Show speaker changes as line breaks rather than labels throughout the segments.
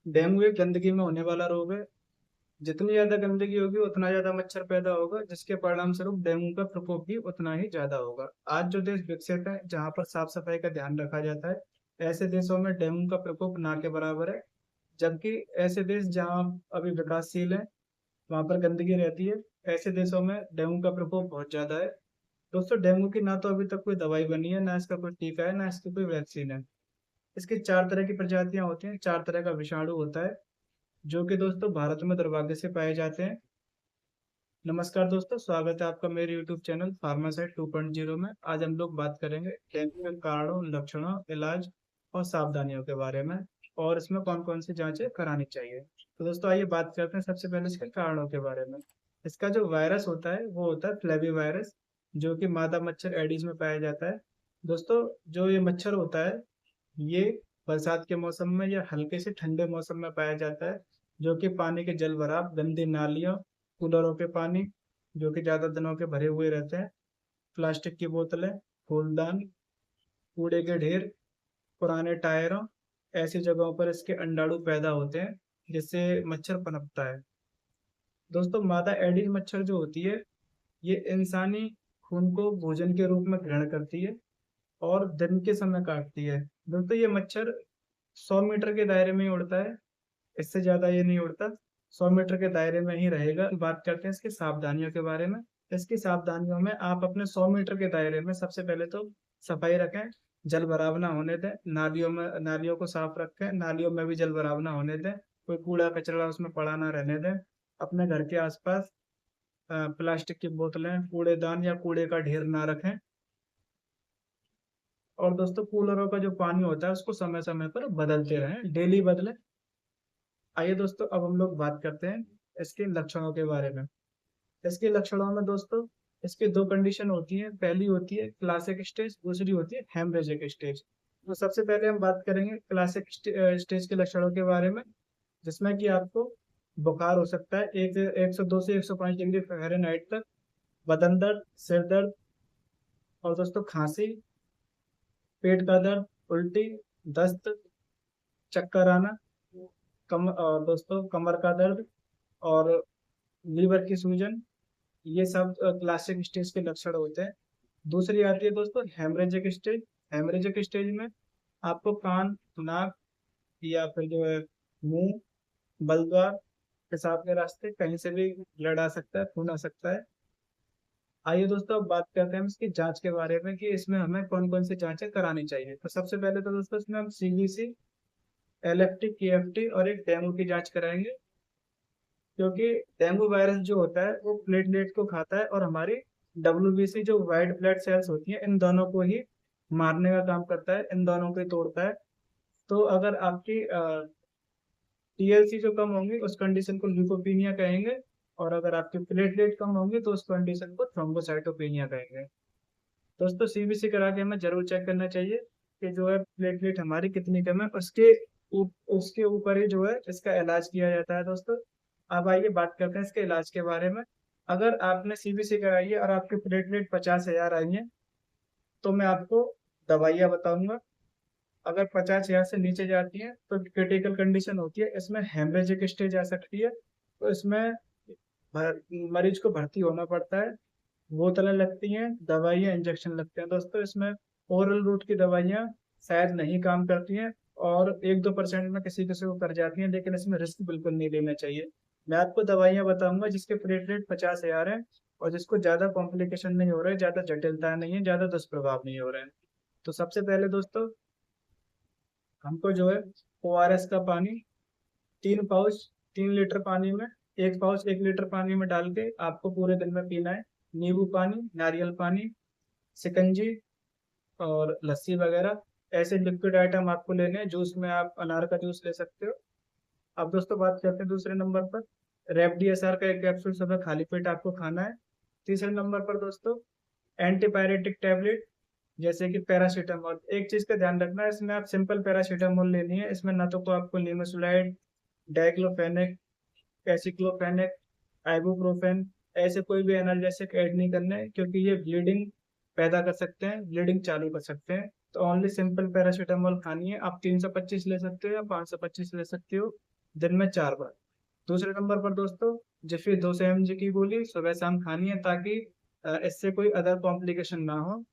Dengue एक गंदगी में होने वाला रोग है। जितनी ज्यादा गंदगी होगी उतना ज्यादा मच्छर पैदा होगा, जिसके परिणाम स्वरूप डेंगू का प्रकोप भी उतना ही ज्यादा होगा। आज जो देश विकसित है, जहाँ पर साफ सफाई का ध्यान रखा जाता है, ऐसे देशों में डेंगू का प्रकोप ना के बराबर है। जबकि ऐसे देश जहाँ अभी विकासशील है, वहाँ पर गंदगी रहती है। ऐसे देशों में डेंगू का प्रकोप बहुत ज्यादा है। दोस्तों, डेंगू की ना तो अभी तक कोई दवाई बनी है, ना इसका कोई टीका है, ना इसकी कोई वैक्सीन है। इसकी चार तरह की प्रजातियां होती हैं, चार तरह का विषाणु होता है, जो कि दोस्तों भारत में दुर्भाग्य से पाए जाते हैं। नमस्कार दोस्तों, स्वागत है आपका मेरे YouTube चैनल फार्मासाइट 2.0 में। आज हम लोग बात करेंगे डेंगू के कारणों, लक्षणों, इलाज और सावधानियों के बारे में, और इसमें कौन कौन सी जांचें करानी चाहिए। तो दोस्तों, आइए बात करते हैं सबसे पहले इसके कारणों के बारे में। इसका जो वायरस होता है वो होता है फ्लेवी वायरस, जो कि मादा मच्छर एडीज में पाया जाता है। दोस्तों, जो ये मच्छर होता है, ये बरसात के मौसम में या हल्के से ठंडे मौसम में पाया जाता है, जो कि पानी के जल भराव, गंदी नालियों, कूलरों के पानी जो कि ज्यादा दिनों के भरे हुए रहते हैं, प्लास्टिक की बोतलें, फूलदान, कूड़े के ढेर, पुराने टायरों, ऐसी जगहों पर इसके अंडाणु पैदा होते हैं, जिससे मच्छर पनपता है। दोस्तों, मादा एडिस मच्छर जो होती है, ये इंसानी खून को भोजन के रूप में ग्रहण करती है और दिन के समय काटती है। दोस्तों, ये मच्छर 100 मीटर के दायरे में ही उड़ता है, इससे ज्यादा ये नहीं उड़ता। 100 मीटर के दायरे में ही रहेगा। बात करते हैं इसकी सावधानियों के बारे में। इसकी सावधानियों में आप अपने 100 मीटर के दायरे में सबसे पहले तो सफाई रखें, जल भराव ना होने दें। नालियों को साफ रखें, नालियों में भी जल भराव ना होने दें। कोई कूड़ा कचरा उसमें पड़ा ना रहने दें। अपने घर के आसपास प्लास्टिक की बोतलें, कूड़ेदान या कूड़े का ढेर ना रखें। और दोस्तों, कूलरों का जो पानी होता है उसको समय समय पर बदलते रहें, डेली बदलें। आइए दोस्तों, अब हम लोग बात करते हैं इसके लक्षणों के बारे में। इसके लक्षणों में दोस्तों, इसकी दो कंडीशन होती है। पहली होती है क्लासिक स्टेज, दूसरी होती है हेमरेजिक स्टेज। तो सबसे पहले हम बात करेंगे क्लासिक स्टेज के लक्षणों के बारे में, जिसमें कि आपको बुखार हो सकता है 102 से 105 डिग्री फ़ारेनहाइट तक, बदन दर्द, सिर दर्द, और दोस्तों खांसी, पेट का दर्द, उल्टी, दस्त, चक्कर आना, और दोस्तों कमर का दर्द, और लीवर की सूजन। ये सब क्लासिक स्टेज के लक्षण होते हैं। दूसरी आती है दोस्तों हेमरेजिक स्टेज। हेमरेजिक स्टेज में आपको कान, नाक, या फिर जो है मुंह, बलद्वार, पेशाब के रास्ते, कहीं से भी ब्लड आ सकता है, खून आ सकता है। आइए दोस्तों, अब बात करते हैं हम इसकी जांच के बारे में कि इसमें हमें कौन कौन सी जांचें करानी चाहिए। तो सबसे पहले तो दोस्तों इसमें हम सीबीसी, एलएफटी, केएफटी और एक डेंगू की जांच कराएंगे। क्योंकि डेंगू वायरस जो होता है वो प्लेटलेट को खाता है, और हमारी डब्ल्यूबीसी जो वाइट ब्लड सेल्स होती है, इन दोनों को ही मारने का काम करता है, इन दोनों को ही तोड़ता है। तो अगर आपकी टीएलसी जो कम होंगी उस कंडीशन को ल्यूकोपीनिया कहेंगे, और अगर आपके प्लेटलेट कम होंगे तो उस कंडीशन को थ्रोम्बोसाइटोपेनिया कहेंगे। दोस्तों, सीबीसी करा के हमें जरूर चेक करना चाहिए कि जो है प्लेटलेट हमारी कितनी कम है। उसके ऊपर ही जो है इसका इलाज किया जाता है दोस्तों। अब आइए बात करते हैं इसके इलाज के बारे में। अगर आपने सीबीसी कराई है और आपकी प्लेटलेट 50,000 आई है, तो मैं आपको दवाइयाँ बताऊंगा। अगर 50,000 से नीचे जाती है तो क्रिटिकल कंडीशन होती है, इसमें हेमरेजिक स्टेज आ सकती है। तो इसमें मरीज को भर्ती होना पड़ता है, बोतलें लगती हैं, दवाइयाँ, इंजेक्शन लगते हैं। दोस्तों, इसमें ओरल रूट की दवाइयाँ शायद नहीं काम करती हैं, और 1-2% में किसी किसी को कर जाती हैं, लेकिन इसमें रिस्क बिल्कुल नहीं लेना चाहिए। मैं आपको दवाइयाँ बताऊंगा जिसके प्लेटलेट 50,000 है, और जिसको ज़्यादा कॉम्प्लिकेशन नहीं हो रहा है, ज़्यादा जटिलता नहीं है, ज़्यादा दुष्प्रभाव नहीं हो रहे हैं। तो सबसे पहले दोस्तों, हमको जो है ओआरएस का पानी 3 पाउच, 3 लीटर पानी में, एक पाउच 1 लीटर पानी में डाल के आपको पूरे दिन में पीना है। नींबू पानी, नारियल पानी, शिकंजी और लस्सी वगैरह, ऐसे लिक्विड आइटम आपको लेने हैं। जूस में आप अनार का जूस ले सकते हो। अब दोस्तों, बात करते हैं दूसरे नंबर पर। रेमडीएसआर का एक कैप्सूल सुबह खाली पेट आपको खाना है। तीसरे नंबर पर दोस्तों, एंटीपायरेटिक टैबलेट, जैसे कि पैरासीटामोल। एक चीज का ध्यान रखना है, इसमें आप सिंपल पैरासीटामोल लेनी है। इसमें ना तो को आपको लिमोसुलाइड, डाइक्लोफेनेक, एसिक्लोफेनेक, आइबुप्रोफेन, ऐसे कोई भी एनाल्जेसिक ऐड नहीं करना है, क्योंकि ये ब्लीडिंग पैदा कर सकते हैं, ब्लीडिंग चालू कर सकते हैं। तो ओनली सिंपल पैरासीटामोल खानी है। आप 325 ले सकते हो या 525 ले सकते हो। दिन में 4 बार। दूसरे नंबर पर दोस्तों जिफी 200 mg की गोली सुबह शाम खानी है, ताकि इससे कोई अदर कॉम्प्लिकेशन ना हो।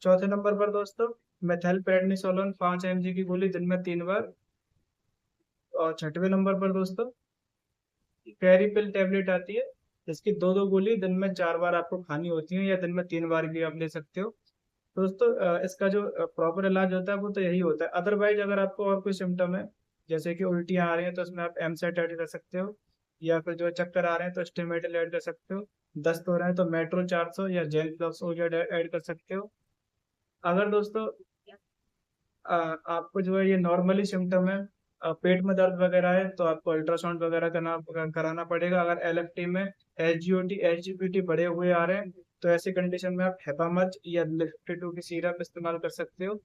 चौथे नंबर पर दोस्तों मेथाइल प्रेडनिसोलोन 5 mg की गोली दिन में 3 बार। और छठवें नंबर पर दोस्तों कैरीपिल टेबलेट आती है, इसकी दो दो गोली दिन में 4 बार आपको खानी होती है, या दिन में 3 बार भी आप ले सकते हो। तो दोस्तों इसका जो प्रॉपर इलाज होता है वो तो यही होता है। अदरवाइज अगर आपको और कोई सिम्टम है, जैसे कि उल्टियाँ आ रही हैं, तो उसमें आप एमसेट ऐड कर सकते हो, या फिर जो चक्कर आ रहे हैं तो स्टिमेटिल ऐड कर सकते हो। दस्त हो रहे हैं तो मेट्रो 400 या जेल प्लस ऐड कर सकते हो। अगर दोस्तों आपको जो है ये नॉर्मली सिम्टम है, पेट में दर्द वगैरह है, तो आपको अल्ट्रासाउंड वगैरह कराना पड़ेगा। अगर एलएफटी में एसजीओटी एसजीपीटी बढ़े हुए आ रहे हैं, तो ऐसी कंडीशन में आप हेपामर्ज या लिफ्टी 2 की सीरप इस्तेमाल कर सकते हो।